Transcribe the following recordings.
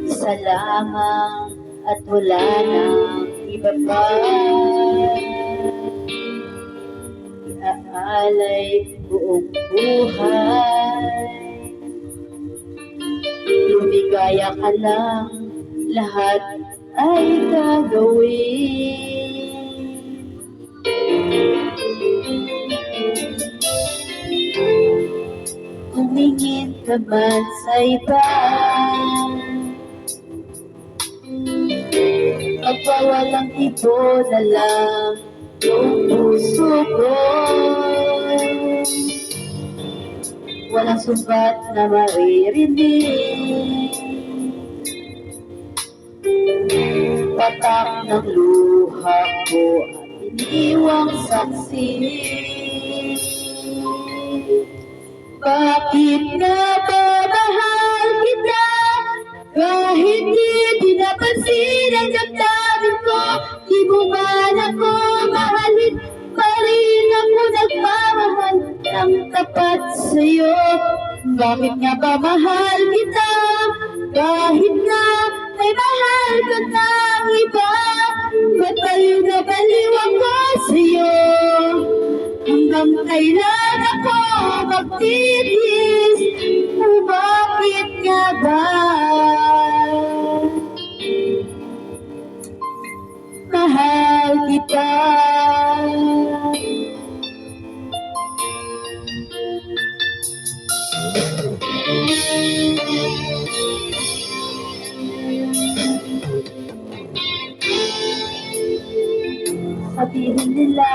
Isa lamang at wala nang iba pa, iaalay buong buhay. Lumigaya ka lang, lahat ay gagawin. Tumingin ka man sa iba, magpawalang ibo na lang yung puso ko. Walang sumbat na maririnig, patak ng luha ko at iniwang saksi. Bakit nga ba mahal kita, kahit di pinapansin ang damdamin ko? Di mo man ako mahalin, pa rin ako nagmamahal ng tapat sa'yo. Bakit nga ba mahal kita, kahit na may mahal ka ng iba? Ba't baliw na baliw ako sa'yo? Hanggang kailan ako magtitiis? Bakit nga ba mahal kita? Sabihin nila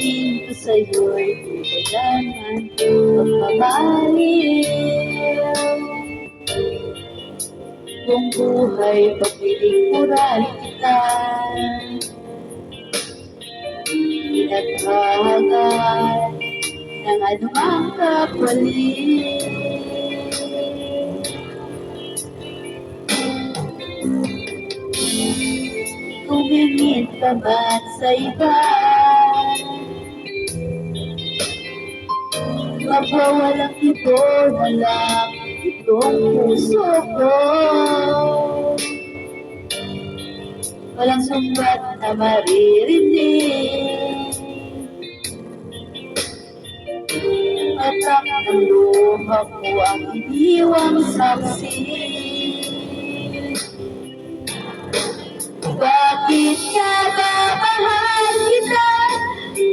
tingin ko sa'yo'y di kailangan magmamahal. Kung buhay paglilingkuran kita, pinaghahangan ng anumang kapalit. Tumingin ka man sa iba, magwawalang ibo na lang itong puso ko. Walang sumbat na maririnig, patak ng luha ko ang iniwang saksi. Bakit nga ba mahal kita,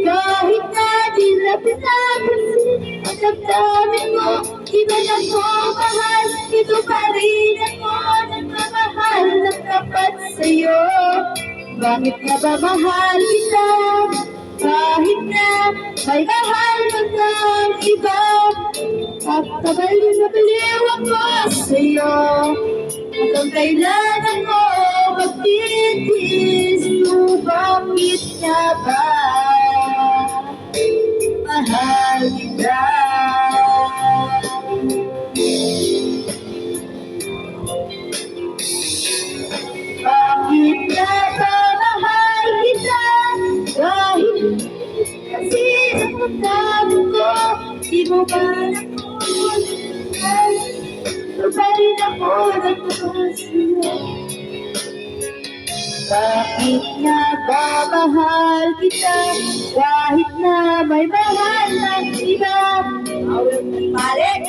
kahit na di na pinapansin ang damdamin mo? Di ba na ko mahal, ito pa rin ako nagmamahal ng tapat sa'yo. Bakit nga ba mahal kita, kahit na may mahal ka ng iba? At kabaliw na baliw ako sa'yo. Hanggang kailan ako magtitiis? Bakit nga ba mahal kita? Bakit nga ba mahal kita, kahit kasi ang pagdamo ko? Di mo ba nakuha, pa rin ako nagpapasaya? Bakit nga ba mahal kita, kahit na may mahal ng iba? Balik!